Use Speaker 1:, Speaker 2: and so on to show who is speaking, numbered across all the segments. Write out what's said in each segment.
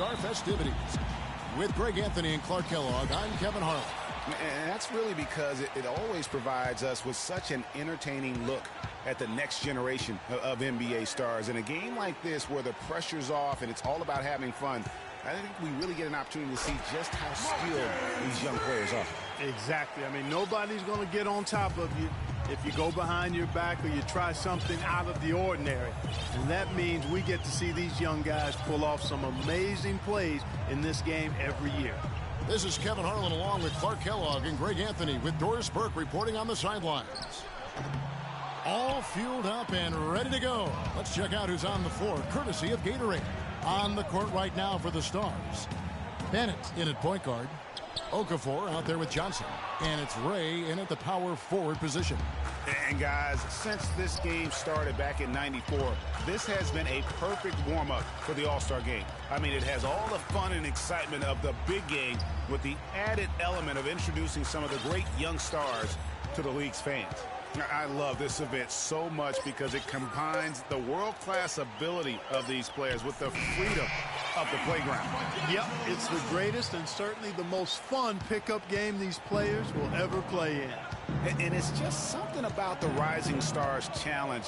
Speaker 1: All-Star festivities. With Greg Anthony and Clark Kellogg, I'm Kevin Harlan.
Speaker 2: And that's really because it always provides us with such an entertaining look at the next generation of NBA stars. In a game like this where the pressure's off and it's all about having fun, I think we really get an opportunity to see just how skilled these young players are.
Speaker 3: Exactly. I mean, nobody's going to get on top of you if you go behind your back or you try something out of the ordinary. And that means we get to see these young guys pull off some amazing plays in this game every year.
Speaker 1: This is Kevin Harlan along with Clark Kellogg and Greg Anthony with Doris Burke reporting on the sidelines. All fueled up and ready to go. Let's check out who's on the floor, courtesy of Gatorade. On the court right now for the Stars. Bennett in at point guard. Okafor out there with Johnson. And it's Ray in at the power forward position.
Speaker 2: And guys, since this game started back in '94, this has been a perfect warm-up for the All-Star game. I mean, it has all the fun and excitement of the big game with the added element of introducing some of the great young stars to the league's fans. I love this event so much because it combines the world-class ability of these players with the freedom of the playground.
Speaker 3: Yep, it's the greatest and certainly the most fun pickup game these players will ever play in.
Speaker 2: And it's just something about the Rising Stars Challenge.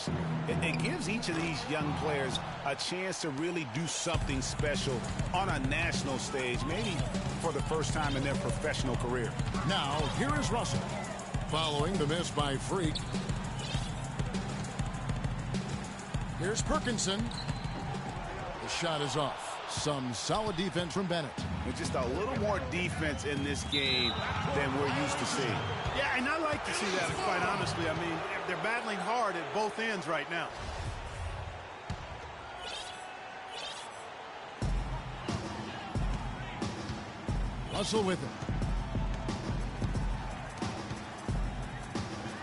Speaker 2: It gives each of these young players a chance to really do something special on a national stage, maybe for the first time in their professional career.
Speaker 1: Now, here is Russell. Following the miss by Freak. Here's Perkinson. The shot is off. Some solid defense from Bennett.
Speaker 2: With just a little more defense in this game than we're used to seeing.
Speaker 3: Yeah, and I like to see that, quite honestly. I mean, they're battling hard at both ends right now.
Speaker 1: Russell with it.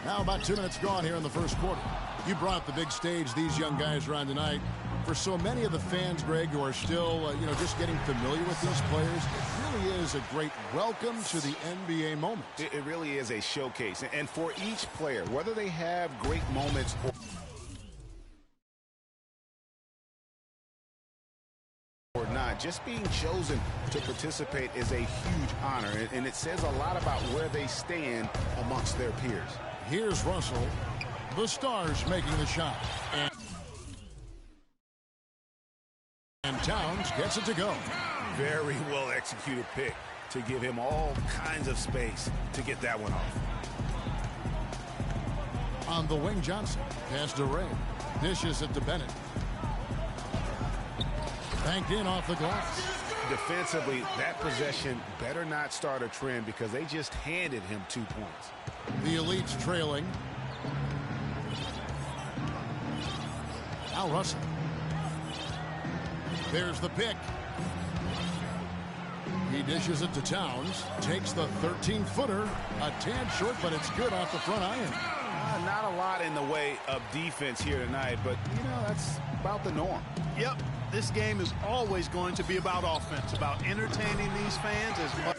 Speaker 1: Now about 2 minutes gone here in the first quarter. You brought the big stage these young guys are on tonight. For so many of the fans, Greg, who are still, just getting familiar with these players, it really is a great welcome to the NBA moment.
Speaker 2: It really is a showcase. And for each player, whether they have great moments or not, just being chosen to participate is a huge honor. And it says a lot about where they stand amongst their peers.
Speaker 1: Here's Russell. The Stars making the shot. And Towns gets it to go.
Speaker 2: Very well executed pick to give him all kinds of space to get that one off.
Speaker 1: On the wing, Johnson. Pass to Ray. Dishes it to Bennett. Banked in off the glass.
Speaker 2: Defensively, that possession better not start a trend because they just handed him 2 points.
Speaker 1: The Elites trailing. Now Russell. There's the pick. He dishes it to Towns. Takes the 13-footer. A tad short, but it's good off the front iron.
Speaker 2: Not a lot in the way of defense here tonight, but, that's about the norm.
Speaker 3: Yep, this game is always going to be about offense, about entertaining these fans as much.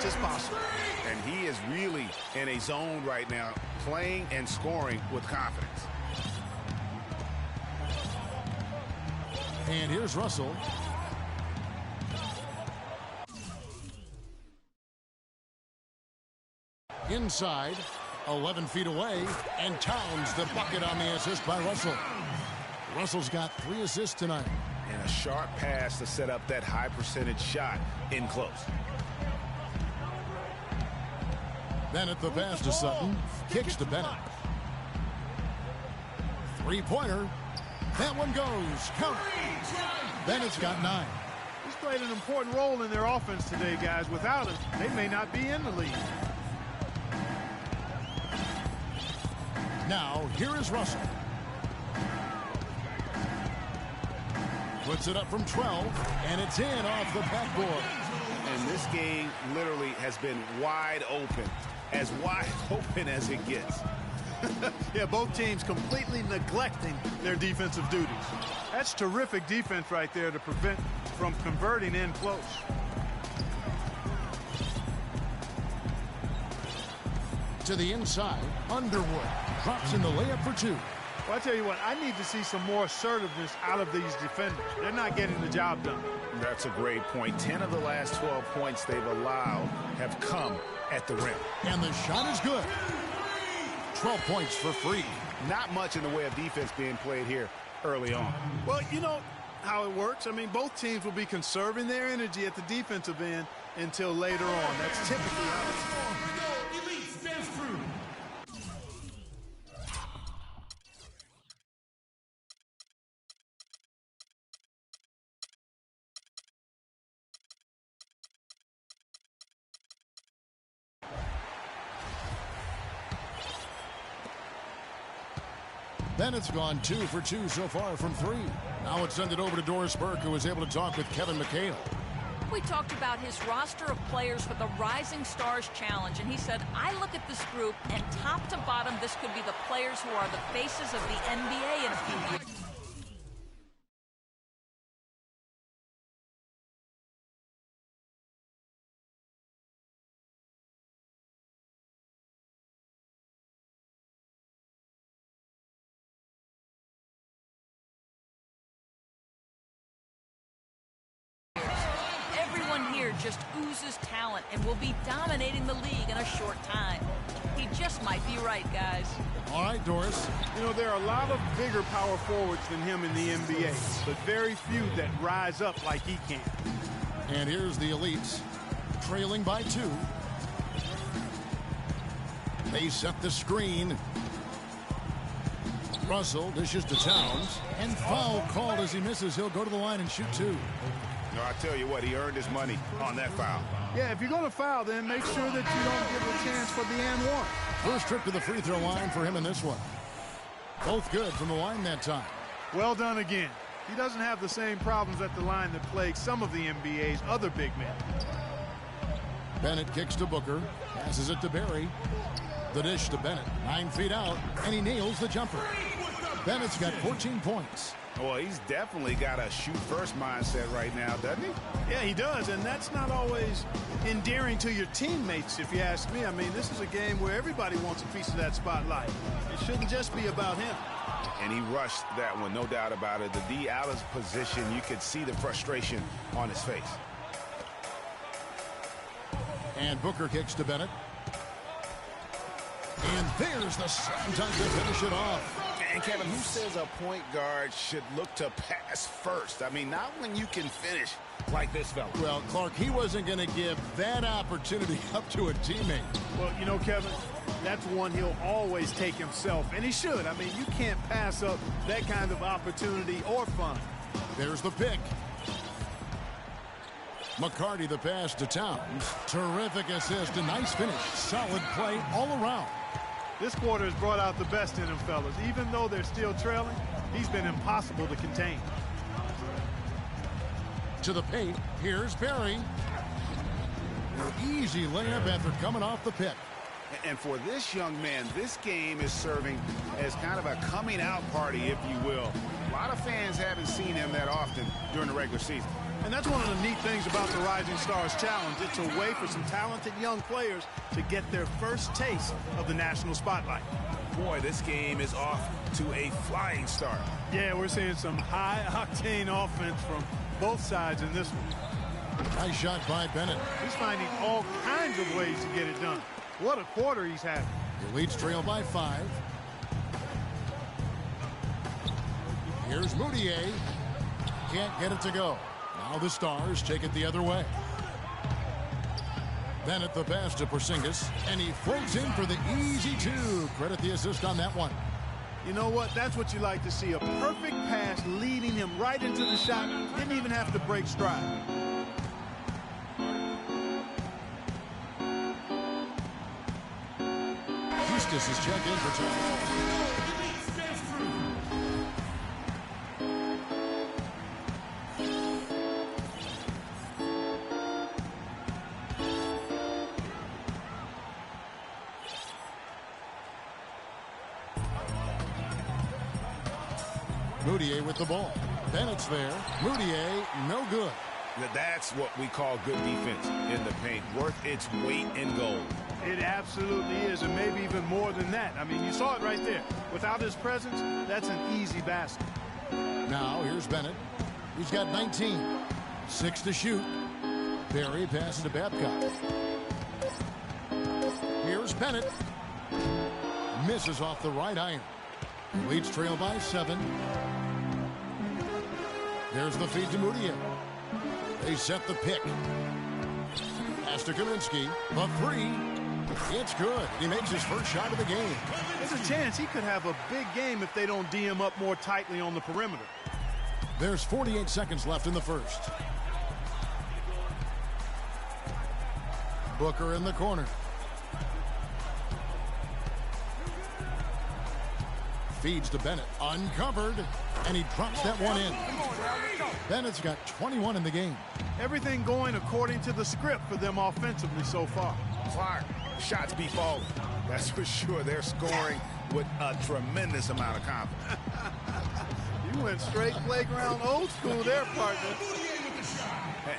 Speaker 3: As possible.
Speaker 2: And he is really in a zone right now, playing and scoring with confidence.
Speaker 1: And here's Russell. Inside, 11 feet away, and Towns the bucket on the assist by Russell. Russell's got 3 assists tonight.
Speaker 2: And a sharp pass to set up that high percentage shot in close.
Speaker 1: Bennett the pass to Sutton. Kicks to Bennett. Three-pointer. That one goes. Count. Bennett's got 9.
Speaker 3: He's played an important role in their offense today, guys. Without him, they may not be in the league.
Speaker 1: Now, here is Russell. Puts it up from 12, and it's in off the backboard.
Speaker 2: And this game literally has been wide open as it gets.
Speaker 3: Yeah, both teams completely neglecting their defensive duties. That's terrific defense right there to prevent from converting in close.
Speaker 1: To the inside, Underwood drops in the layup for 2.
Speaker 3: Well, I tell you what, I need to see some more assertiveness out of these defenders. They're not getting the job done.
Speaker 2: That's a great point. 10 of the last 12 points they've allowed have come at the rim.
Speaker 1: And the shot is good. 12 points for free.
Speaker 2: Not much in the way of defense being played here early on.
Speaker 3: Well, you know how it works. I mean, both teams will be conserving their energy at the defensive end until later on. That's typically how it's going.
Speaker 1: Bennett's gone 2 for 2 so far from 3. Now let's send it over to Doris Burke, who was able to talk with Kevin McHale.
Speaker 4: We talked about his roster of players for the Rising Stars Challenge, and he said, I look at this group, and top to bottom, this could be the players who are the faces of the NBA in a few years. Here just oozes talent and will be dominating the league in a short time. He just might be right, guys.
Speaker 1: All right, Doris.
Speaker 3: You know, there are a lot of bigger power forwards than him in the NBA, but very few that rise up like he can.
Speaker 1: And here's the elites, trailing by 2. They set the screen. Russell dishes to Towns, and foul called as he misses. He'll go to the line and shoot 2.
Speaker 2: No, I tell you what, he earned his money on that foul.
Speaker 3: Yeah, if you're going to foul, then make sure that you don't give a chance for the and one.
Speaker 1: First trip to the free throw line for him in this one. Both good from the line that time.
Speaker 3: Well done again. He doesn't have the same problems at the line that plague some of the NBA's other big men.
Speaker 1: Bennett kicks to Booker, passes it to Barry. The dish to Bennett, 9 feet out, and he nails the jumper. Bennett's got 14 points.
Speaker 2: Well, he's definitely got a shoot-first mindset right now, doesn't he?
Speaker 3: Yeah, he does, and that's not always endearing to your teammates, if you ask me. I mean, this is a game where everybody wants a piece of that spotlight. It shouldn't just be about him.
Speaker 2: And he rushed that one, no doubt about it. The D out of position, you could see the frustration on his face.
Speaker 1: And Booker kicks to Bennett. And there's the second time to finish it off.
Speaker 2: And Kevin, who says a point guard should look to pass first? I mean, not when you can finish like this fella.
Speaker 1: Well, Clark, he wasn't going to give that opportunity up to a teammate.
Speaker 3: Well, you know, Kevin, that's one he'll always take himself, and he should. I mean, you can't pass up that kind of opportunity or fun.
Speaker 1: There's the pick. McCarty the pass to Towns. Terrific assist, a nice finish. Solid play all around.
Speaker 3: This quarter has brought out the best in them, fellas. Even though they're still trailing, he's been impossible to contain.
Speaker 1: To the paint, here's Barry. Easy layup after coming off the pick.
Speaker 2: And for this young man, this game is serving as kind of a coming out party, if you will. A lot of fans haven't seen him that often during the regular season.
Speaker 3: And that's one of the neat things about the Rising Stars Challenge. It's a way for some talented young players to get their first taste of the national spotlight.
Speaker 2: Boy, this game is off to a flying start.
Speaker 3: Yeah, we're seeing some high-octane offense from both sides in this one.
Speaker 1: Nice shot by Bennett.
Speaker 3: He's finding all kinds of ways to get it done. What a quarter he's having.
Speaker 1: The leads trail by 5. Here's Moutier. Can't get it to go. Now the Stars take it the other way. Bennett the pass to Porzingis, and he floats in for the easy 2. Credit the assist on that one.
Speaker 3: You know what? That's what you like to see. A perfect pass leading him right into the shot. Didn't even have to break stride.
Speaker 1: Eustace is checked in for time. Moutier with the ball. Bennett's there. Moutier, no good.
Speaker 2: That's what we call good defense in the paint. Worth its weight in gold.
Speaker 3: It absolutely is, and maybe even more than that. I mean, you saw it right there. Without his presence, that's an easy basket.
Speaker 1: Now, here's Bennett. He's got 19. 6 to shoot. Barry passes to Babcock. Here's Bennett. Misses off the right iron. Leads trail by 7. There's the feed to Moutier. They set the pick. Pass to Kaminsky. The 3. It's good. He makes his first shot of the game.
Speaker 3: There's a chance he could have a big game if they don't D him up more tightly on the perimeter.
Speaker 1: There's 48 seconds left in the first. Booker in the corner. Feeds to Bennett. Uncovered. And he drops that one in. Bennett's got 21 in the game.
Speaker 3: Everything going according to the script for them offensively so far.
Speaker 2: Clark, shots be falling. That's for sure. They're scoring with a tremendous amount of confidence.
Speaker 3: You went straight playground old school there, partner.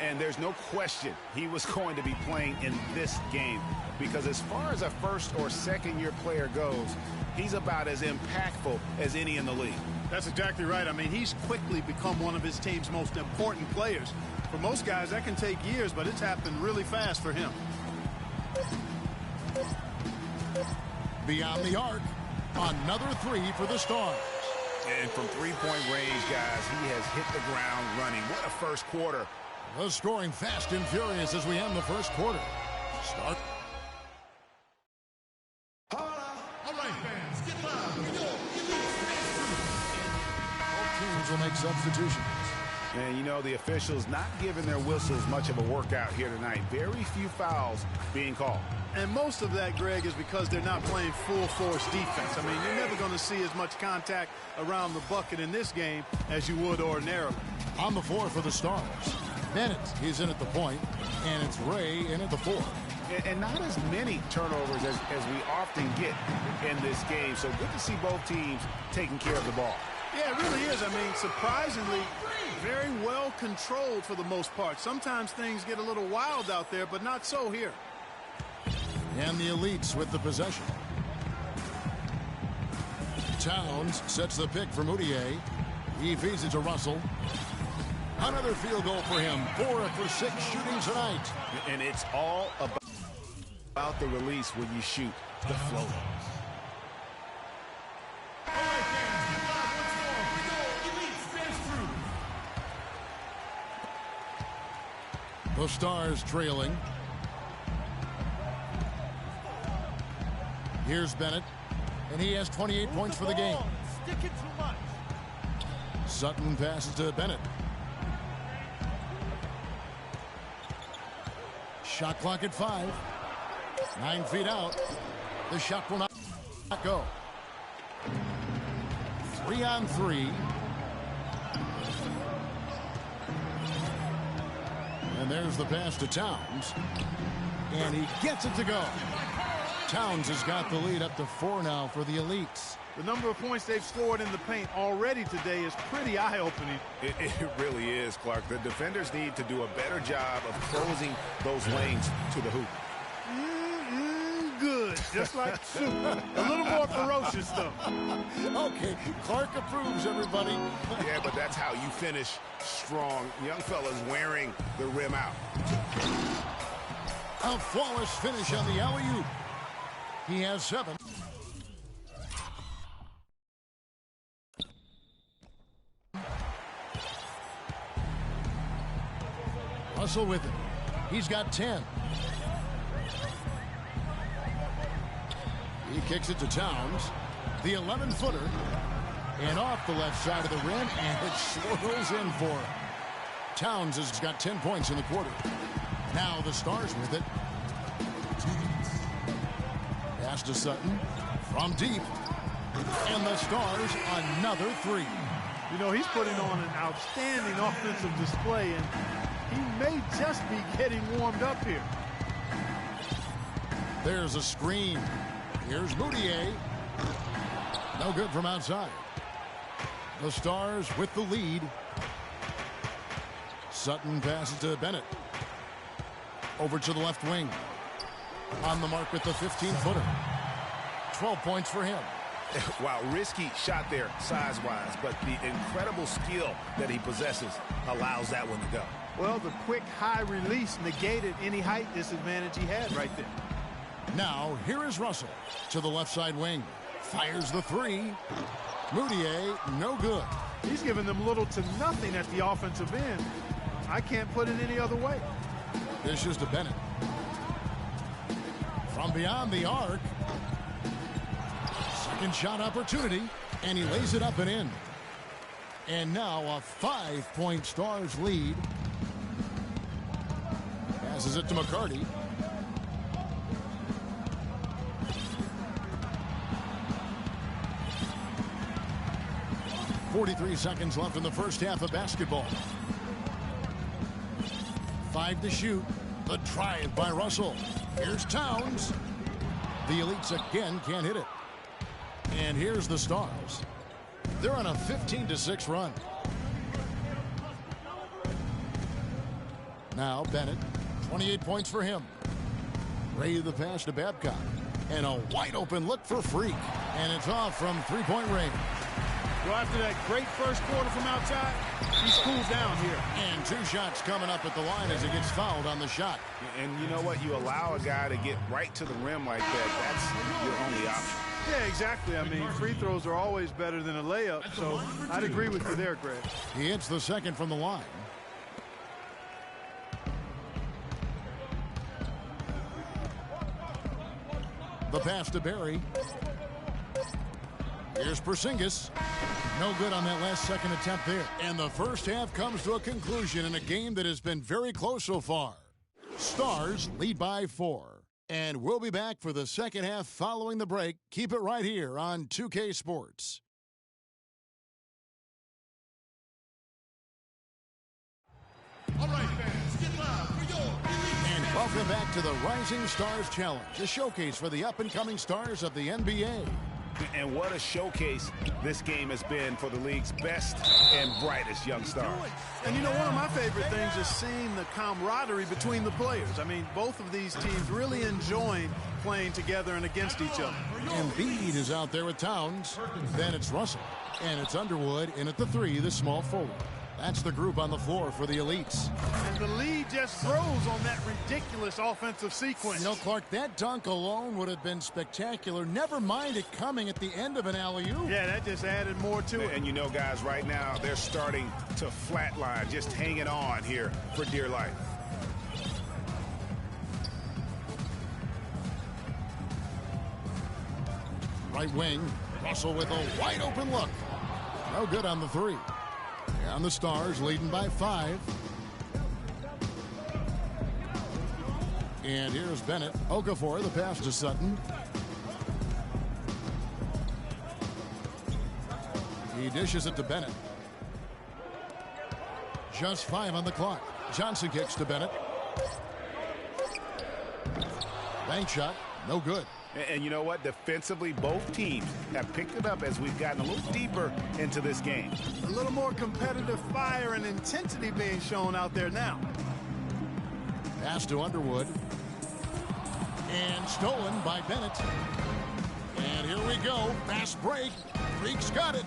Speaker 2: And there's no question he was going to be playing in this game, because as far as a first or second year player goes, he's about as impactful as any in the league.
Speaker 3: That's exactly right. I mean, he's quickly become one of his team's most important players. For most guys, that can take years, but it's happened really fast for him.
Speaker 1: Beyond the arc. Another 3 for the Stars.
Speaker 2: And from three-point range, guys, he has hit the ground running. What a first quarter.
Speaker 1: The scoring fast and furious as we end the first quarter. Start.
Speaker 5: All right, fans, get loud.
Speaker 1: Both teams will make substitutions.
Speaker 2: And, you know, the officials not giving their whistles much of a workout here tonight. Very few fouls being called.
Speaker 3: And most of that, Greg, is because they're not playing full-force defense. I mean, you're never going to see as much contact around the bucket in this game as you would ordinarily.
Speaker 1: On the floor for the Stars. Bennett, he's in at the point, and it's Ray in at the 4.
Speaker 2: And not as many turnovers as we often get in this game. So good to see both teams taking care of the ball.
Speaker 3: Yeah, it really is. I mean, surprisingly, very well controlled for the most part. Sometimes things get a little wild out there, but not so here.
Speaker 1: And the Elites with the possession. Towns sets the pick for Moutier. He feeds it to Russell. Another field goal for him. 4 for 6 shooting tonight.
Speaker 2: And it's all about the release when you shoot the flow.
Speaker 1: The Stars trailing. Here's Bennett, and he has 28 points for the game.
Speaker 3: Stick it too much.
Speaker 1: Sutton passes to Bennett. Shot clock at 5. 9 feet out. The shot will not go. 3 on 3. And there's the pass to Towns. And he gets it to go. Towns has got the lead up to 4 now for the Elites.
Speaker 3: The number of points they've scored in the paint already today is pretty eye-opening.
Speaker 2: It really is, Clark. The defenders need to do a better job of closing those lanes to the hoop.
Speaker 3: Good. Just like soup. A little more ferocious, though.
Speaker 1: Okay, Clark approves, everybody.
Speaker 2: Yeah, but that's how you finish strong. Young fella's wearing the rim out.
Speaker 1: A flawless finish on the alley-oop. He has 7. Russell with it. He's got 10. He kicks it to Towns. The 11-footer. And off the left side of the rim, and it swirls in for him. Towns has got 10 points in the quarter. Now the Stars with it. Pass to Sutton from deep. And the Stars another 3.
Speaker 3: You know, he's putting on an outstanding offensive display, and he may just be getting warmed up here.
Speaker 1: There's a screen. Here's Moutier. No good from outside. The Stars with the lead. Sutton passes to Bennett. Over to the left wing. On the mark with the 15-footer. 12 points for him.
Speaker 2: Wow, risky shot there size-wise, but the incredible skill that he possesses allows that one to go.
Speaker 3: Well, the quick high release negated any height disadvantage he had right there.
Speaker 1: Now, here is Russell to the left side wing. Fires the three. Moutier, no good.
Speaker 3: He's given them little to nothing at the offensive end. I can't put it any other way.
Speaker 1: Dishes to Bennett. From beyond the arc. Second shot opportunity, and he lays it up and in. And now a 5-point Stars lead. Passes it to McCarty. .43 seconds left in the first half of basketball. 5 to shoot. The drive by Russell. Here's Towns. The Elites again can't hit it. And here's the Stars. They're on a 15-6 run. Now Bennett, 28 points for him. Ready the pass to Babcock. And a wide open look for Freak. And it's off from three-point range.
Speaker 3: Well, after that great first quarter from outside, he's cooled down here.
Speaker 1: And 2 shots coming up at the line as he gets fouled on the shot.
Speaker 2: And you know what? You allow a guy to get right to the rim like that. That's your only option.
Speaker 3: Yeah, exactly. I mean, free throws are always better than a layup, so I'd agree with you there, Greg.
Speaker 1: He hits the second from the line. The pass to Barry. Here's Porzingis. No good on that last second attempt there. And the first half comes to a conclusion in a game that has been very close so far. Stars lead by 4. And we'll be back for the second half following the break. Keep it right here on 2K Sports.
Speaker 5: All right, fans, get live for your
Speaker 1: And welcome back to the Rising Stars Challenge, a showcase for the up-and-coming stars of the NBA.
Speaker 2: And what a showcase this game has been for the league's best and brightest young stars.
Speaker 3: And you know, one of my favorite things is seeing the camaraderie between the players. I mean, both of these teams really enjoying playing together and against each other.
Speaker 1: Embiid is out there with Towns. Then it's Russell. And it's Underwood in at the 3, the small forward. That's the group on the floor for the Elites.
Speaker 3: And the lead just grows on that ridiculous offensive sequence.
Speaker 1: You know, Clark, that dunk alone would have been spectacular. Never mind it coming at the end of an alley-oop.
Speaker 3: Yeah, that just added more to it.
Speaker 2: And you know, guys, right now, they're starting to flatline, just hanging on here for dear life.
Speaker 1: Right wing, Russell with a wide open look. No good on the 3. And the Stars leading by 5. And here's Bennett. Okafor, the pass to Sutton. He dishes it to Bennett. Just 5 on the clock. Johnson kicks to Bennett. Bank shot, no good.
Speaker 2: And you know what? Defensively, both teams have picked it up as we've gotten a little deeper into this game.
Speaker 3: A little more competitive fire and intensity being shown out there now.
Speaker 1: Pass to Underwood. And stolen by Bennett. And here we go. Fast break. Freak's got it.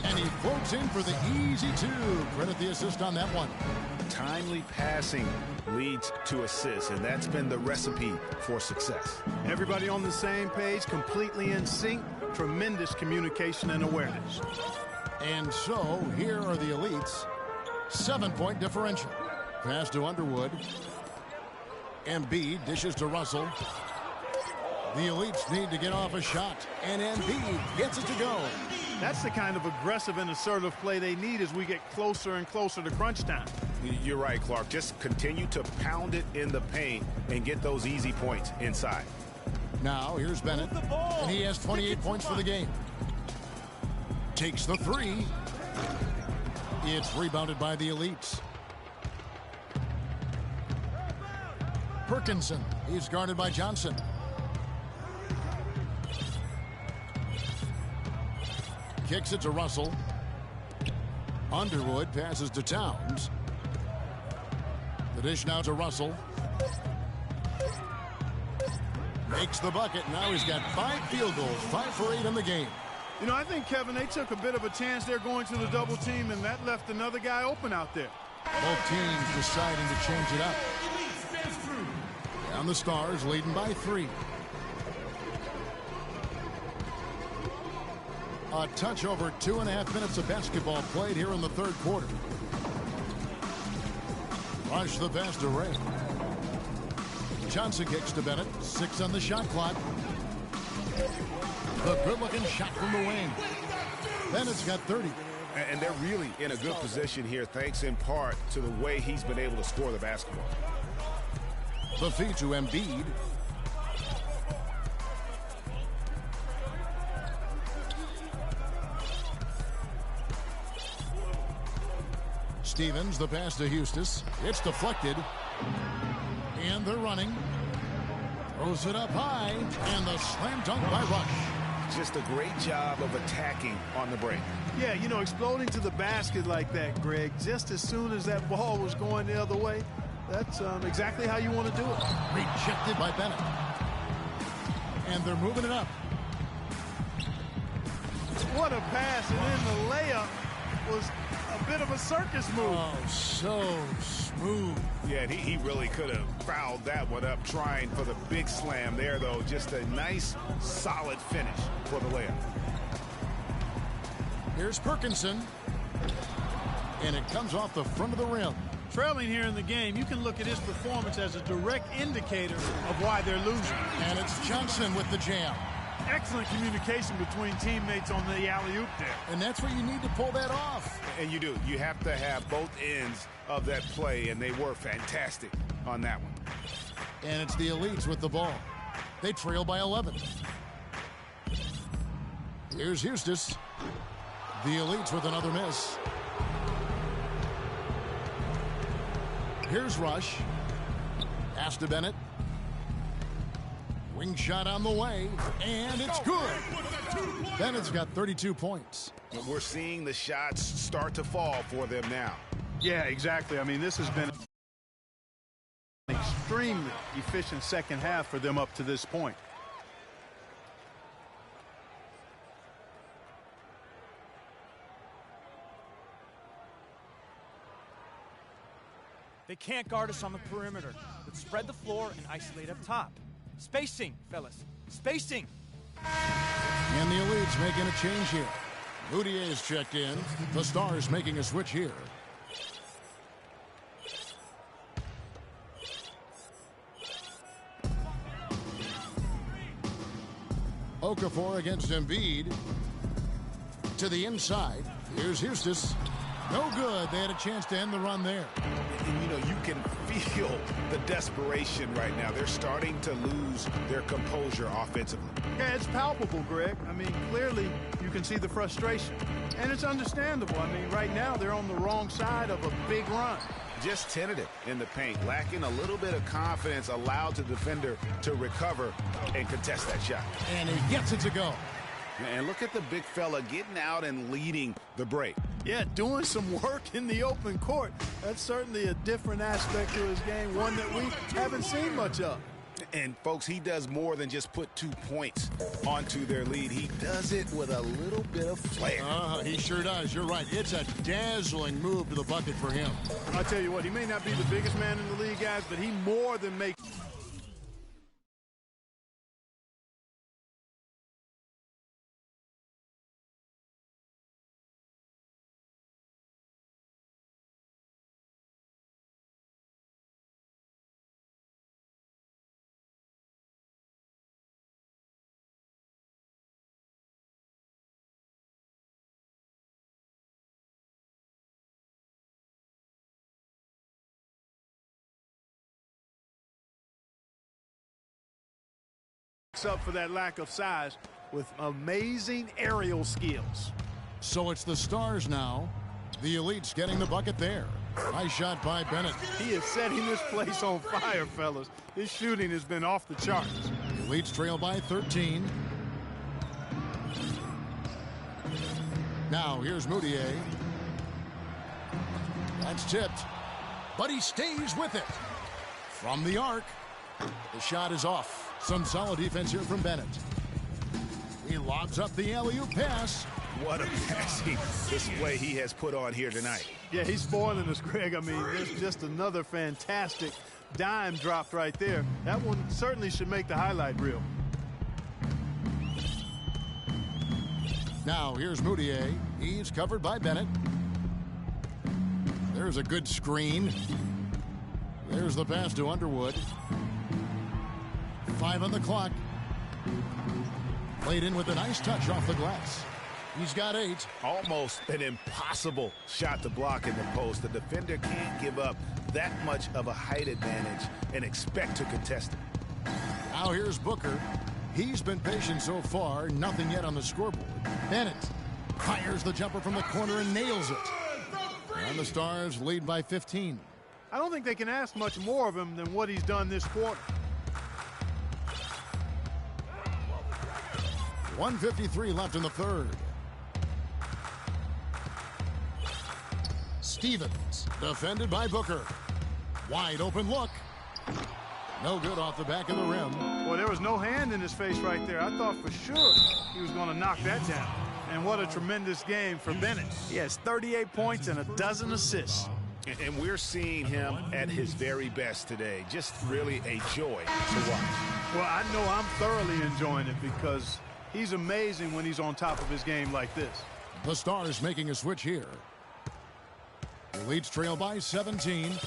Speaker 1: And he floats in for the easy 2. Credit the assist on that one.
Speaker 2: Timely passing leads to assists, and that's been the recipe for success.
Speaker 3: Everybody on the same page, completely in sync, tremendous communication and awareness.
Speaker 1: And so here are the Elites. 7-point differential. Pass to Underwood. Embiid dishes to Russell. The Elites need to get off a shot, and Embiid gets it to go.
Speaker 3: That's the kind of aggressive and assertive play they need as we get closer and closer to crunch time.
Speaker 2: You're right, Clark. Just continue to pound it in the paint and get those easy points inside.
Speaker 1: Now here's Bennett, and he has 28 points for the game. Takes the 3. It's rebounded by the Elites. Perkinson, he's guarded by Johnson. Kicks it to Russell. Underwood passes to Towns. The dish now to Russell. Makes the bucket. Now he's got 5 field goals, 5 for 8 in the game.
Speaker 3: You know, I think, Kevin, they took a bit of a chance there going to the double team, and that left another guy open out there.
Speaker 1: Both teams deciding to change it up. And the Stars leading by 3. A touch over 2.5 minutes of basketball played here in the third quarter. Rush the pass to Ray. Johnson kicks to Bennett. 6 on the shot clock. The good-looking shot from the wing. Bennett's got 30.
Speaker 2: And they're really in a good position here, thanks in part to the way he's been able to score the basketball.
Speaker 1: The feed to Embiid. Stevens, the pass to Hustis. It's deflected. And they're running. Throws it up high. And the slam dunk by Rush.
Speaker 2: Just a great job of attacking on the break.
Speaker 3: Yeah, you know, exploding to the basket like that, Greg, just as soon as that ball was going the other way, that's exactly how you want to do it.
Speaker 1: Rejected by Bennett. And they're moving it up.
Speaker 3: What a pass, and then the layup was a bit of a circus move.
Speaker 1: Oh, so smooth.
Speaker 2: Yeah, and he really could have fouled that one up trying for the big slam there, though. Just a nice, solid finish for the layup.
Speaker 1: Here's Perkinson. And it comes off the front of the rim.
Speaker 3: Trailing here in the game, you can look at his performance as a direct indicator of why they're losing.
Speaker 1: And it's Johnson with the jam.
Speaker 3: Excellent communication between teammates on the alley-oop there.
Speaker 1: And that's what you need to pull that off.
Speaker 2: And you do. You have to have both ends of that play, and they were fantastic on that one.
Speaker 1: And it's the Elites with the ball. They trail by 11. Here's Hustis. The Elites with another miss. Here's Rush. Pass to Bennett. Wing shot on the way, and it's good. Bennett's got 32 points.
Speaker 2: We're seeing the shots start to fall for them now.
Speaker 3: Yeah, exactly. I mean, this has been an extremely efficient second half for them up to this point.
Speaker 6: They can't guard us on the perimeter. Let's spread the floor and isolate up top. Spacing, fellas. Spacing.
Speaker 1: And the Elites making a change here. Moutier's checked in. The Stars making a switch here. Okafor against Embiid. To the inside. Here's Hustis. No good. They had a chance to end the run there.
Speaker 2: And, you know, you can feel the desperation right now. They're starting to lose their composure offensively.
Speaker 3: Yeah, it's palpable, Greg. I mean, clearly you can see the frustration. And it's understandable. I mean, right now they're on the wrong side of a big run.
Speaker 2: Just tentative in the paint, lacking a little bit of confidence, allowed the defender to recover and contest that shot.
Speaker 1: And he gets it to go.
Speaker 2: And look at the big fella getting out and leading the break.
Speaker 3: Yeah, doing some work in the open court. That's certainly a different aspect to his game, one that we haven't seen much of.
Speaker 2: And, folks, he does more than just put 2 points onto their lead. He does it with a little bit of flair.
Speaker 1: He sure does. You're right. It's a dazzling move to the bucket for him.
Speaker 3: I'll tell you what, he may not be the biggest man in the league, guys, but he more than makes... up for that lack of size with amazing aerial skills.
Speaker 1: So it's the Stars now. The Elites getting the bucket there. Nice shot by Bennett.
Speaker 3: He is setting this place on fire, fellas. His shooting has been off the charts.
Speaker 1: The Elites trail by 13. Now here's Moutier. That's tipped, but he stays with it. From the arc, the shot is off. Some solid defense here from Bennett. He lobs up the alley-oop pass.
Speaker 2: What a passing display he has put on here tonight.
Speaker 3: Yeah, he's spoiling us, Greg. I mean, there's just another fantastic dime dropped right there. That one certainly should make the highlight reel.
Speaker 1: Now here's Moutier. He's covered by Bennett. There's a good screen. There's the pass to Underwood. 5 on the clock. Played in with a nice touch off the glass. He's got 8.
Speaker 2: Almost an impossible shot to block in the post. The defender can't give up that much of a height advantage and expect to contest it.
Speaker 1: Now here's Booker. He's been patient so far. Nothing yet on the scoreboard. Bennett fires the jumper from the corner and nails it. And the Stars lead by 15.
Speaker 3: I don't think they can ask much more of him than what he's done this quarter.
Speaker 1: 1:53 left in the third. Stevens defended by Booker. Wide open look. No good off the back of the rim.
Speaker 3: Boy, there was no hand in his face right there. I thought for sure he was going to knock that down. And what a tremendous game for Bennett. He has 38 points and a dozen assists.
Speaker 2: And we're seeing him at his very best today. Just really a joy to watch.
Speaker 3: Well, I know I'm thoroughly enjoying it because he's amazing when he's on top of his game like this.
Speaker 1: The Stars making a switch here. The Leeds trail by 17.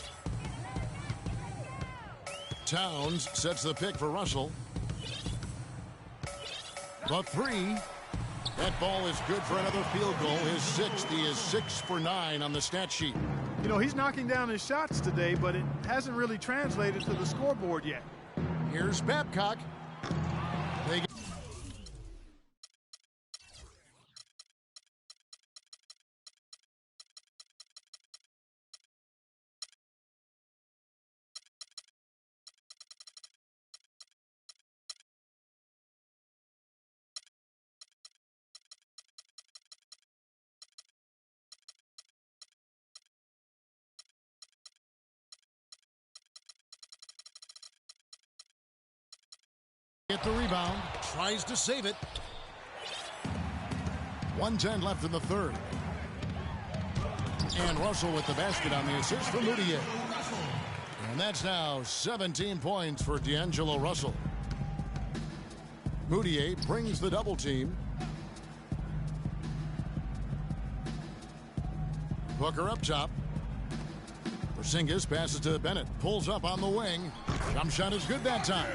Speaker 1: Towns sets the pick for Russell. The 3. That ball is good for another field goal. His 6th. He is 6 for 9 on the stat sheet.
Speaker 3: You know, he's knocking down his shots today, but it hasn't really translated to the scoreboard yet.
Speaker 1: Here's Babcock. They get the rebound, tries to save it. 1:10 left in the third. And Russell with the basket on the assist for Moutier. And that's now 17 points for D'Angelo Russell. Moutier brings the double team. Booker up top. Porzingis passes to Bennett. Pulls up on the wing. Jump shot is good that time.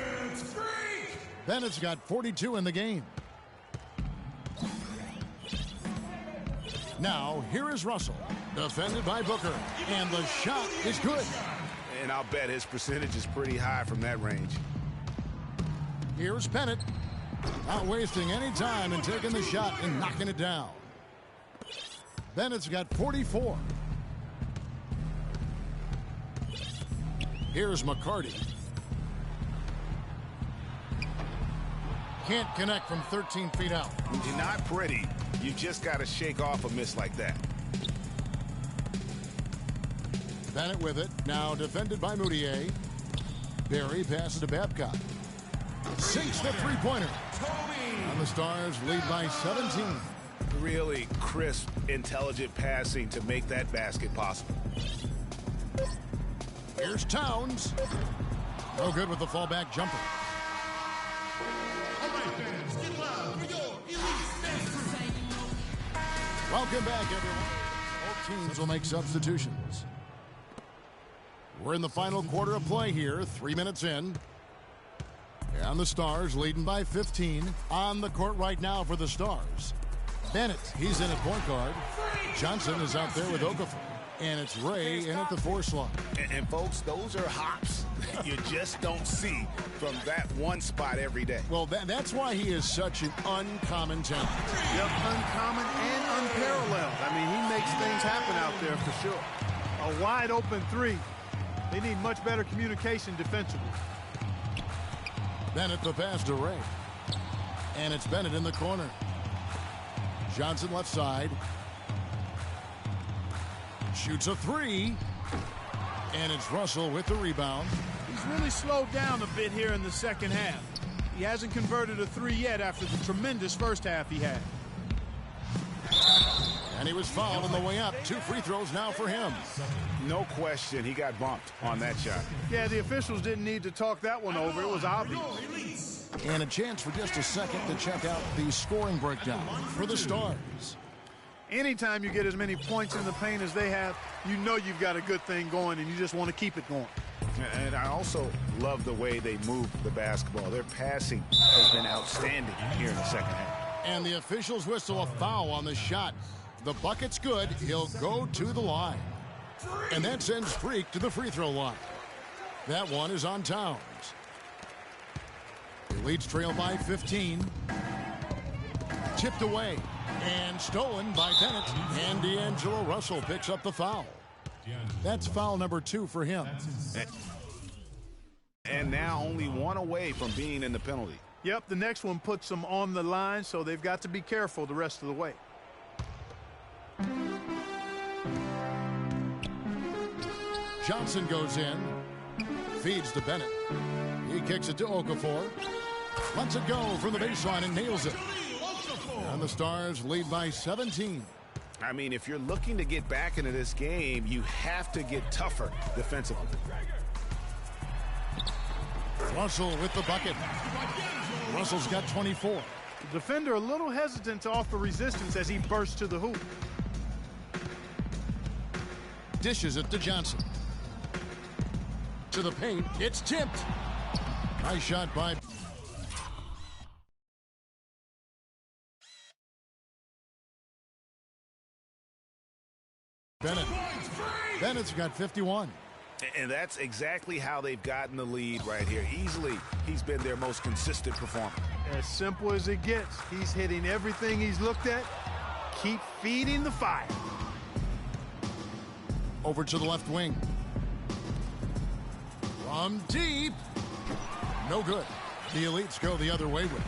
Speaker 1: Bennett's got 42 in the game. Now, here is Russell, defended by Booker, and the shot is good.
Speaker 2: And I'll bet his percentage is pretty high from that range.
Speaker 1: Here's Bennett, not wasting any time and taking the shot and knocking it down. Bennett's got 44. Here's McCarty. Can't connect from 13 feet out.
Speaker 2: Not pretty. You just got to shake off a miss like that.
Speaker 1: Bennett with it. Now defended by Moutier. Barry passes to Babcock. Sinks the three-pointer. And the Stars lead by 17.
Speaker 2: Really crisp, intelligent passing to make that basket possible.
Speaker 1: Here's Towns. No good with the fallback jumper. Welcome back, everyone. Both teams will make substitutions. We're in the final quarter of play here, 3 minutes in. And the Stars leading by 15. On the court right now for the Stars. Bennett, he's in at point guard. Johnson is out there with Okafor. And it's Ray in at the 4 slot.
Speaker 2: And folks, those are hops you just don't see from that one spot every day.
Speaker 1: Well, that's why he is such an uncommon talent.
Speaker 3: Yep, uncommon and unparalleled. I mean, he makes things happen out there for sure. A wide open 3. They need much better communication defensively.
Speaker 1: Bennett the pass to Ray. And it's Bennett in the corner. Johnson left side. Shoots a three. And it's Russell with the rebound.
Speaker 3: He's really slowed down a bit here in the second half. He hasn't converted a three yet after the tremendous first half he had.
Speaker 1: And he was fouled on the way up. 2 free throws now for him.
Speaker 2: No question, he got bumped on that shot.
Speaker 3: Yeah, the officials didn't need to talk that one over. It was obvious.
Speaker 1: And a chance for just a second to check out the scoring breakdown for the Stars.
Speaker 3: Anytime you get as many points in the paint as they have, you know you've got a good thing going, and you just want to keep it going.
Speaker 2: And I also love the way they move the basketball. Their passing has been outstanding here in the second half.
Speaker 1: And the officials whistle a foul on the shot. The bucket's good. He'll go to the line. And that sends Freak to the free throw line. That one is on Towns. The Leafs trail by 15. Tipped away and stolen by Bennett. And D'Angelo Russell picks up the foul. That's foul number 2 for him.
Speaker 2: And now only 1 away from being in the penalty.
Speaker 3: Yep, the next one puts them on the line, so they've got to be careful the rest of the way.
Speaker 1: Johnson goes in, feeds to Bennett. He kicks it to Okafor. Lets it go from the baseline and nails it. And the Stars lead by 17.
Speaker 2: I mean, if you're looking to get back into this game, you have to get tougher defensively.
Speaker 1: Russell with the bucket. Russell's got 24.
Speaker 3: The defender a little hesitant to offer resistance as he bursts to the hoop.
Speaker 1: Dishes it to Johnson. To the paint. It's tipped. Nice shot by Bennett. Bennett's got 51.
Speaker 2: And that's exactly how they've gotten the lead right here. Easily, he's been their most consistent performer.
Speaker 3: As simple as it gets. He's hitting everything he's looked at. Keep feeding the fire.
Speaker 1: Over to the left wing. From deep. No good. The Elites go the other way with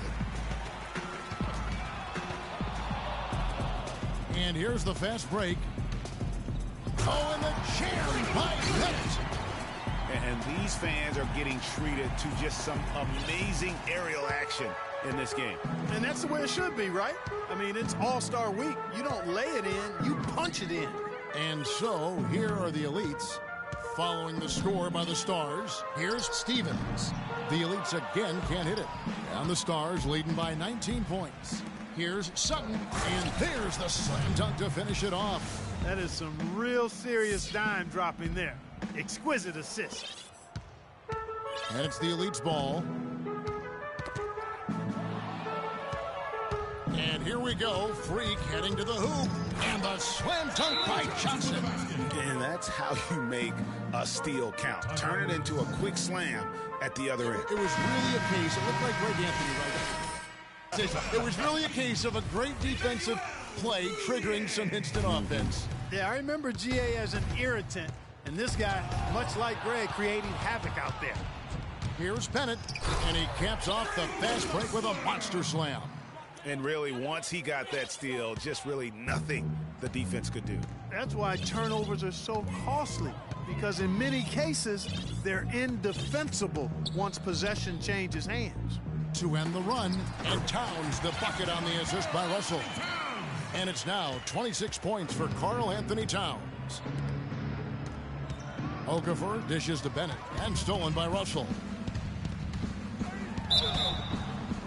Speaker 1: it. And here's the fast break. Oh, and the jam by Bennett.
Speaker 2: And these fans are getting treated to just some amazing aerial action in this game.
Speaker 3: And that's the way it should be, right? I mean, it's All-Star Week. You don't lay it in, you punch it in.
Speaker 1: And so, here are the Elites. Following the score by the Stars, here's Stevens. The Elites again can't hit it. And the Stars leading by 19 points. Here's Sutton, and there's the slam dunk to finish it off.
Speaker 3: That is some real serious dime dropping there. Exquisite assist.
Speaker 1: And it's the Elites' ball. And here we go. Freak heading to the hoop. And the slam dunk by Johnson.
Speaker 2: And that's how you make a steal count. Turn it into a quick slam at the other end.
Speaker 1: It was really a case. It looked like Greg Anthony right there. It was really a case of a great defensive play triggering some instant offense.
Speaker 3: Yeah, I remember GA as an irritant. And this guy, much like Greg, creating havoc out there.
Speaker 1: Here's Bennett. And he caps off the fast break with a monster slam.
Speaker 2: And really, once he got that steal, just really nothing the defense could do.
Speaker 3: That's why turnovers are so costly, because in many cases, they're indefensible once possession changes hands.
Speaker 1: To end the run, and Towns the bucket on the assist by Russell. And it's now 26 points for Karl Anthony Towns. Okafor dishes to Bennett, and stolen by Russell.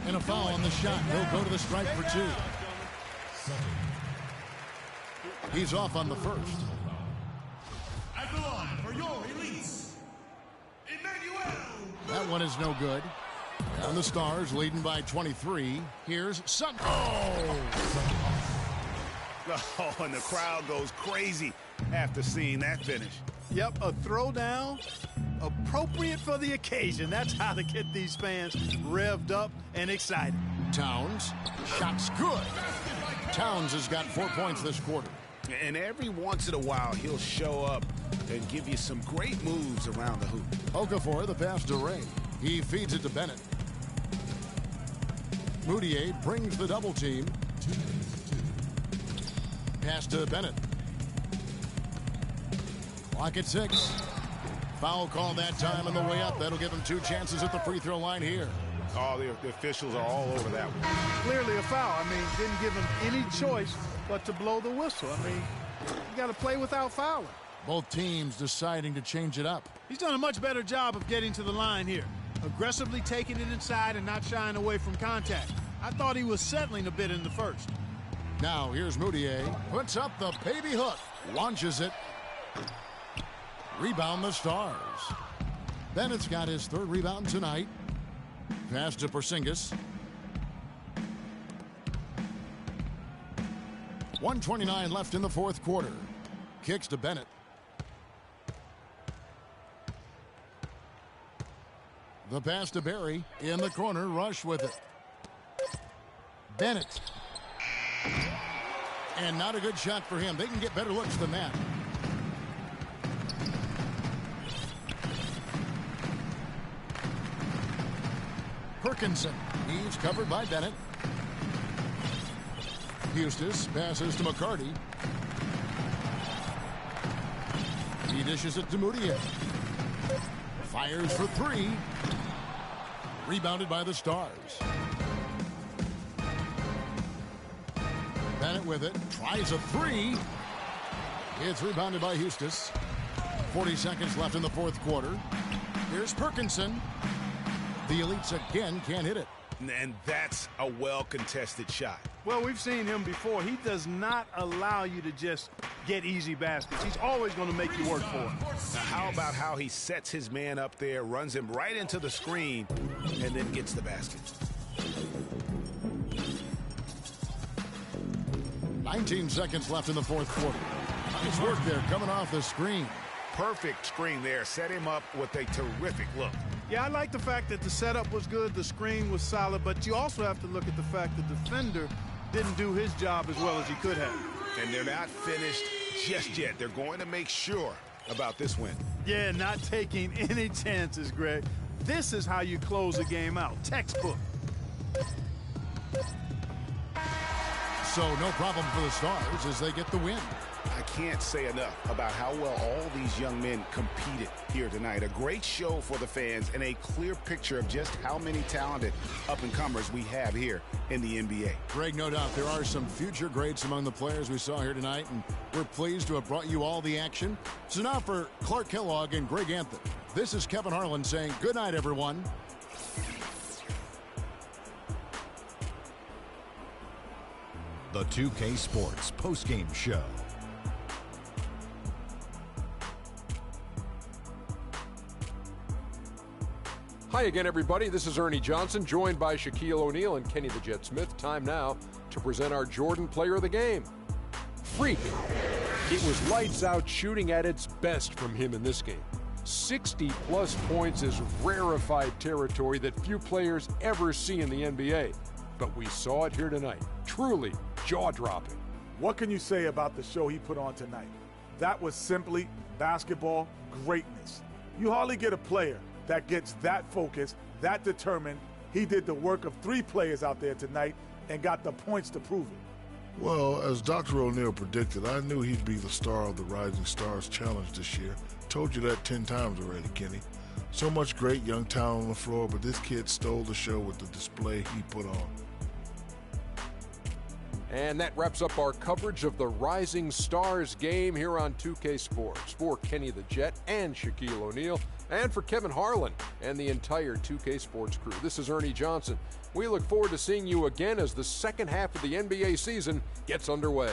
Speaker 1: And a foul on the shot. He'll go to the strike for 2. He's off on the first.
Speaker 5: At the line for your Elites, Emmanuel.
Speaker 1: That one is no good. And the Stars leading by 23. Here's Sutton.
Speaker 2: Oh, and the crowd goes crazy after seeing that finish.
Speaker 3: Yep, a throwdown appropriate for the occasion. That's how to get these fans revved up and excited.
Speaker 1: Towns, shot's good. Towns has got 4 points this quarter.
Speaker 2: And every once in a while, he'll show up and give you some great moves around the hoop.
Speaker 1: Okafor, the pass to Ray. He feeds it to Bennett. Moutier brings the double team. Pass to Bennett. Clock at 6. Foul call that time on the way up. That'll give him 2 chances at the free throw line here.
Speaker 2: Oh, the officials are all over that one.
Speaker 3: Clearly a foul. I mean, didn't give him any choice but to blow the whistle. I mean, you got to play without fouling.
Speaker 1: Both teams deciding to change it up.
Speaker 3: He's done a much better job of getting to the line here. Aggressively taking it inside and not shying away from contact. I thought he was settling a bit in the first.
Speaker 1: Now here's Moutier. Puts up the baby hook. Launches it. Rebound the Stars. Bennett's got his 3rd rebound tonight. Pass to Porzingis. 1:29 left in the 4th quarter. Kicks to Bennett. The pass to Barry. In the corner, Rush with it. Bennett. And not a good shot for him. They can get better looks than that. Perkinson. He's covered by Bennett. Eustace passes to McCarty. He dishes it to Moutier. Fires for 3. Rebounded by the Stars. Bennett with it. Tries a 3. It's rebounded by Eustace. 40 seconds left in the 4th quarter. Here's Perkinson. The Elites again can't hit it.
Speaker 2: And that's a well-contested shot.
Speaker 3: Well, we've seen him before. He does not allow you to just get easy baskets. He's always going to make you work for it.
Speaker 2: Now, how about how he sets his man up there, runs him right into the screen, and then gets the basket.
Speaker 1: 19 seconds left in the 4th quarter. Nice work there coming off the screen.
Speaker 2: Perfect screen there. Set him up with a terrific look.
Speaker 3: Yeah, I like the fact that the setup was good, the screen was solid, but you also have to look at the fact the defender didn't do his job as well as he could have.
Speaker 2: And they're not finished just yet. They're going to make sure about this win.
Speaker 3: Yeah, not taking any chances, Greg. This is how you close a game out. Textbook.
Speaker 1: So no problem for the Stars as they get the win.
Speaker 2: I can't say enough about how well all these young men competed here tonight. A great show for the fans and a clear picture of just how many talented up-and-comers we have here in the NBA.
Speaker 1: Greg, no doubt there are some future greats among the players we saw here tonight, and we're pleased to have brought you all the action. So now for Clark Kellogg and Greg Anthony, this is Kevin Harlan saying good night, everyone.
Speaker 7: The 2K Sports postgame show.
Speaker 8: Hi again, everybody. This is Ernie Johnson, joined by Shaquille O'Neal and Kenny the Jet Smith. Time now to present our Jordan Player of the Game. Freak. It was lights out shooting at its best from him in this game. 60-plus points is rarefied territory that few players ever see in the NBA. But we saw it here tonight. Truly jaw-dropping.
Speaker 9: What can you say about the show he put on tonight? That was simply basketball greatness. You hardly get a player that gets that focused, that determined. He did the work of 3 players out there tonight and got the points to prove it.
Speaker 10: Well, as Dr. O'Neal predicted, I knew he'd be the star of the Rising Stars Challenge this year. Told you that 10 times already, Kenny. So much great young talent on the floor, but this kid stole the show with the display he put on.
Speaker 8: And that wraps up our coverage of the Rising Stars game here on 2K Sports. For Kenny the Jet and Shaquille O'Neal, and for Kevin Harlan and the entire 2K Sports crew, this is Ernie Johnson. We look forward to seeing you again as the second half of the NBA season gets underway.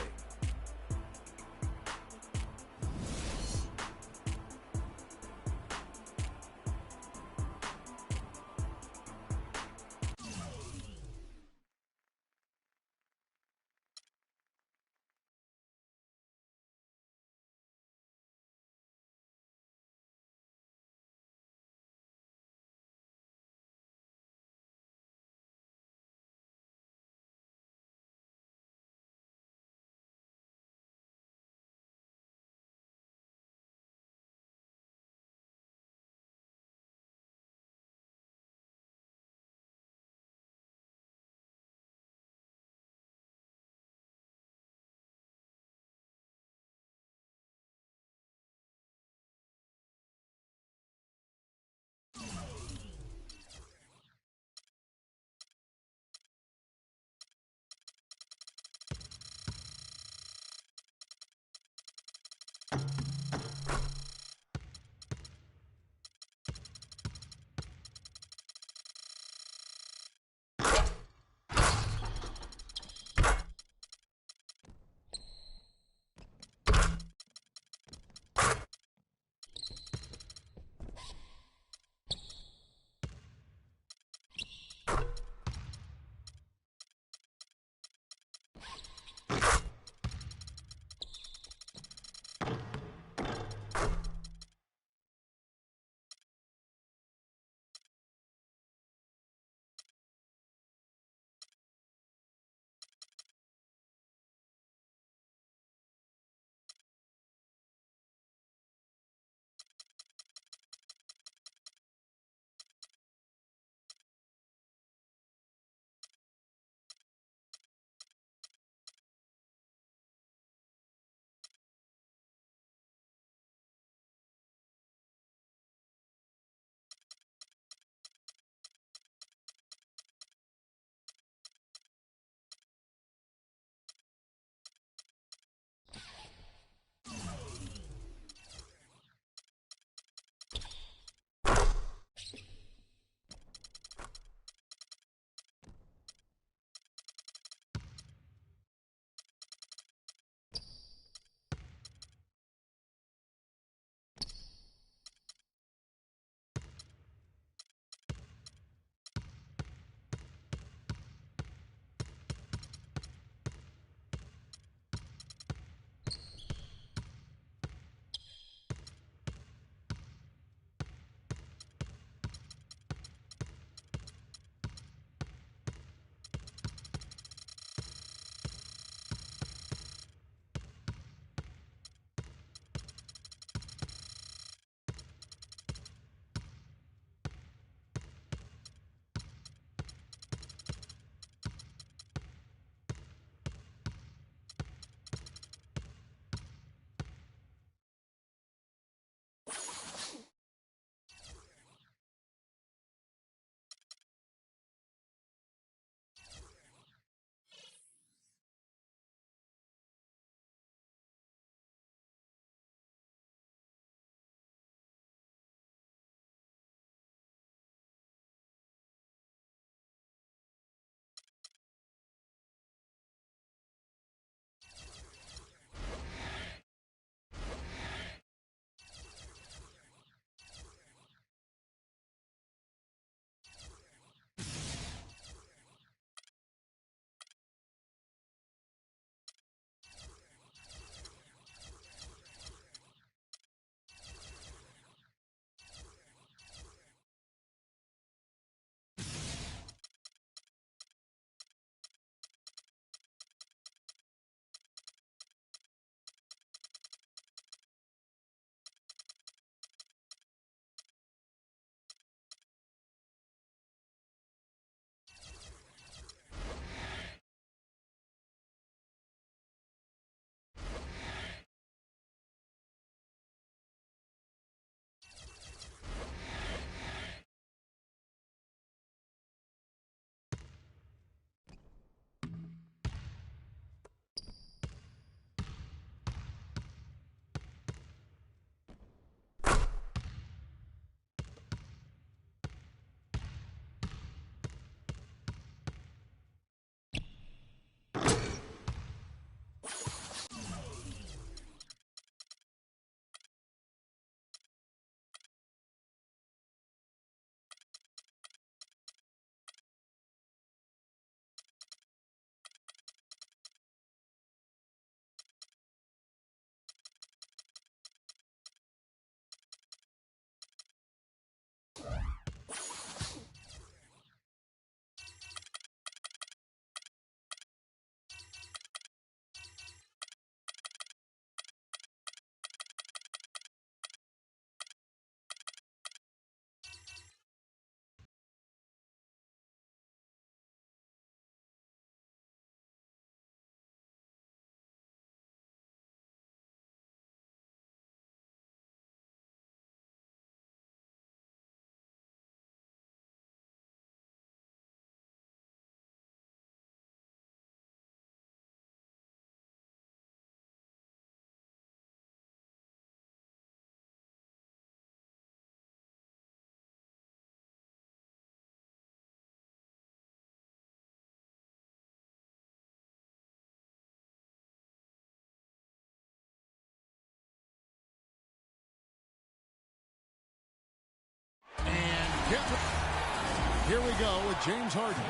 Speaker 1: Here we go with James Harden.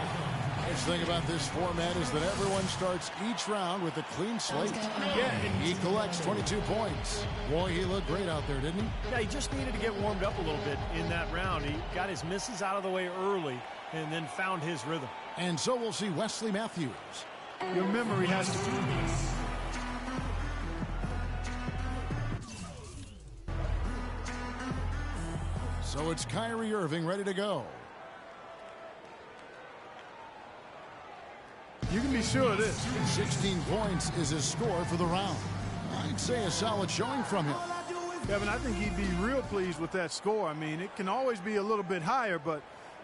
Speaker 1: Nice thing about this format is that everyone starts each round with a clean slate.
Speaker 11: Yeah, and
Speaker 1: he collects 22 points. Boy, he looked great out there, didn't he?
Speaker 11: Yeah, he just needed to get warmed up a little bit in that round. He got his misses out of the way early and then found his rhythm.
Speaker 1: And so we'll see Wesley Matthews.
Speaker 3: Your memory has to be.
Speaker 1: So it's Kyrie Irving ready to go.
Speaker 3: You can be sure of this.
Speaker 1: 16 points is his score for the round. I'd say a solid showing from him.
Speaker 3: Kevin, I think he'd be real pleased with that score. I mean, it can always be a little bit higher, but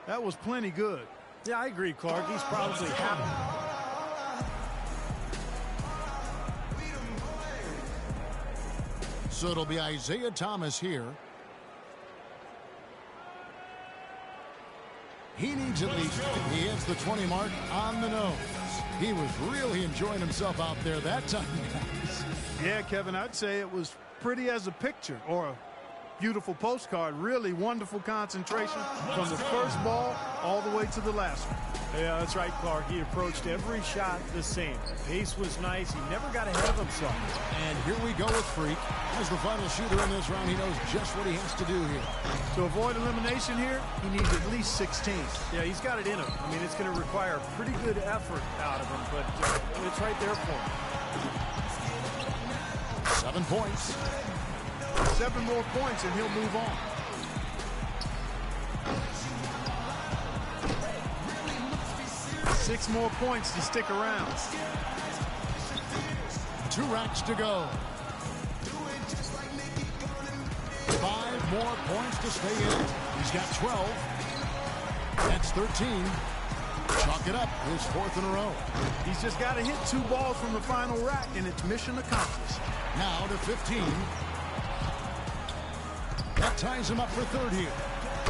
Speaker 3: that was plenty good.
Speaker 11: Yeah, I agree, Clark. He's probably happy.
Speaker 1: So it'll be Isaiah Thomas here. He needs at least, he hits the 20 mark on the nose. He was really enjoying himself out there that time, guys.
Speaker 3: Yeah, Kevin, I'd say it was pretty as a picture or a beautiful postcard. Really wonderful concentration from the first ball all the way to the last one.
Speaker 11: Yeah, that's right, Clark. He approached every shot the same. The pace was nice. He never got ahead of himself.
Speaker 1: And here we go with Freak. As the final shooter in this round, he knows just what he has to do here.
Speaker 3: To avoid elimination here, he needs at least 16.
Speaker 11: Yeah, he's got it in him. I mean, it's going to require pretty good effort out of him, but it's right there for him.
Speaker 1: 7 points.
Speaker 3: 7 more points and he'll move on. Six more points to stick around.
Speaker 1: 2 racks to go. 5 more points to stay in. He's got 12. That's 13. Chalk it up. His 4th in a row.
Speaker 3: He's just got to hit 2 balls from the final rack, and it's mission accomplished.
Speaker 1: Now to 15. That ties him up for 3rd here.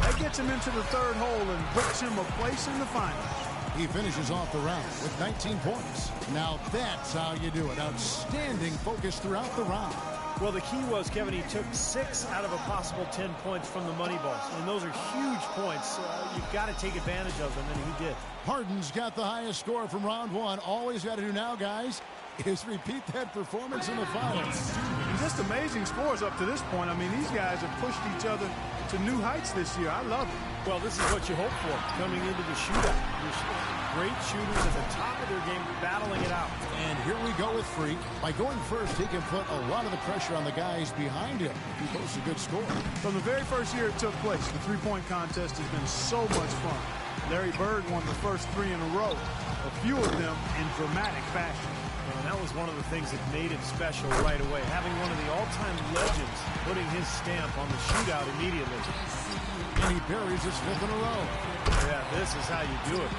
Speaker 3: That gets him into the 3rd hole and books him a place in the finals.
Speaker 1: He finishes off the round with 19 points. Now that's how you do it. Outstanding focus throughout the round.
Speaker 11: Well, the key was, Kevin, he took 6 out of a possible 10 points from the money balls. And those are huge points. You've got to take advantage of them, and he did.
Speaker 1: Harden's got the highest score from round 1. All he's got to do now, guys, is repeat that performance in the finals.
Speaker 3: And just amazing scores up to this point. I mean, these guys have pushed each other to new heights this year. I love it.
Speaker 11: Well, this is what you hope for coming into the shootout. Great shooters at the top of their game battling it out.
Speaker 1: And here we go with Freak. By going first, he can put a lot of the pressure on the guys behind him. He posts a good score.
Speaker 3: From the very first year it took place, the three-point contest has been so much fun. Larry Bird won the first 3 in a row, a few of them in dramatic fashion.
Speaker 11: And that was one of the things that made it special right away, having one of the all-time legends putting his stamp on the shootout immediately.
Speaker 1: And he buries his 5th in a row.
Speaker 11: Yeah, this is how you do it.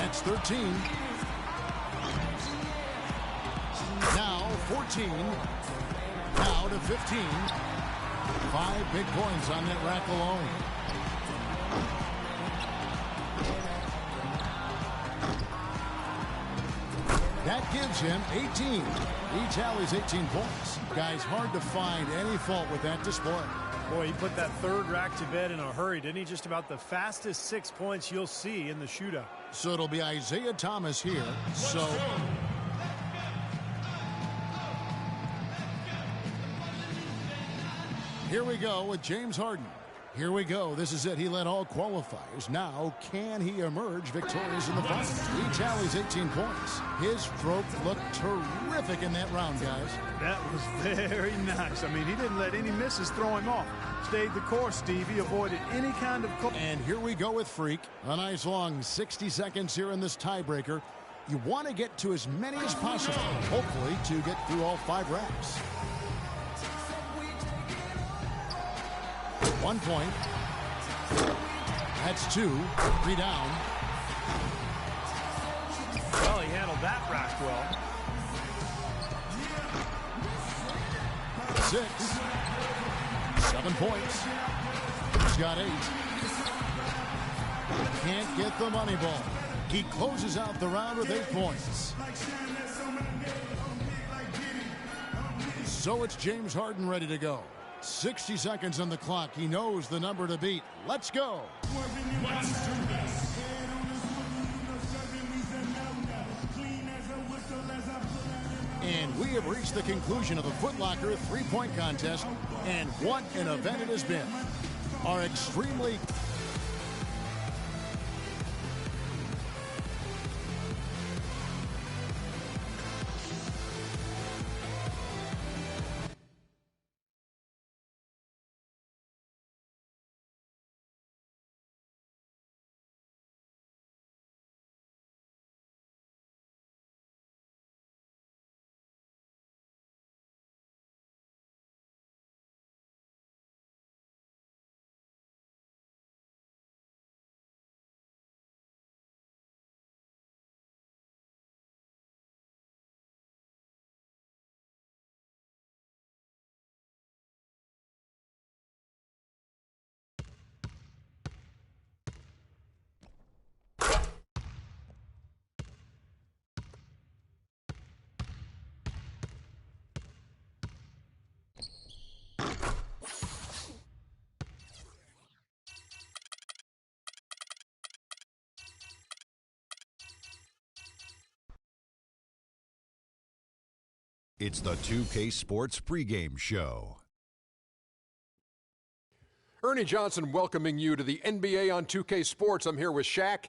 Speaker 1: That's 13. Now 14. Now to 15. 5 big points on that rack alone. That gives him 18. He tallies 18 points. Guys, hard to find any fault with that display.
Speaker 11: Boy, he put that 3rd rack to bed in a hurry, didn't he? Just about the fastest 6 points you'll see in the shootout.
Speaker 1: So it'll be Isaiah Thomas here. So here we go with James Harden. Here we go. This is it. He led all qualifiers. Now, can he emerge victorious in the finals? He tallies 18 points. His stroke looked terrific in that round, guys.
Speaker 3: That was very nice. I mean, he didn't let any misses throw him off. Stayed the course, Steve. He avoided any kind of...
Speaker 1: And here we go with Freak. A nice long 60 seconds here in this tiebreaker. You want to get to as many as possible, hopefully to get through all 5 racks. 1 point. That's 2. 3 down.
Speaker 11: Well, he handled that rack well.
Speaker 1: 6. 7 points. He's got 8. Can't get the money ball. He closes out the round with 8 points. So it's James Harden ready to go. 60 seconds on the clock. He knows the number to beat. Let's go.
Speaker 5: Let's do this.
Speaker 1: And we have reached the conclusion of the Foot Locker three-point contest, and what an event it has been. Our extremely
Speaker 7: It's the 2K Sports pregame show.
Speaker 8: Ernie Johnson welcoming you to the NBA on 2K Sports. I'm here with Shaq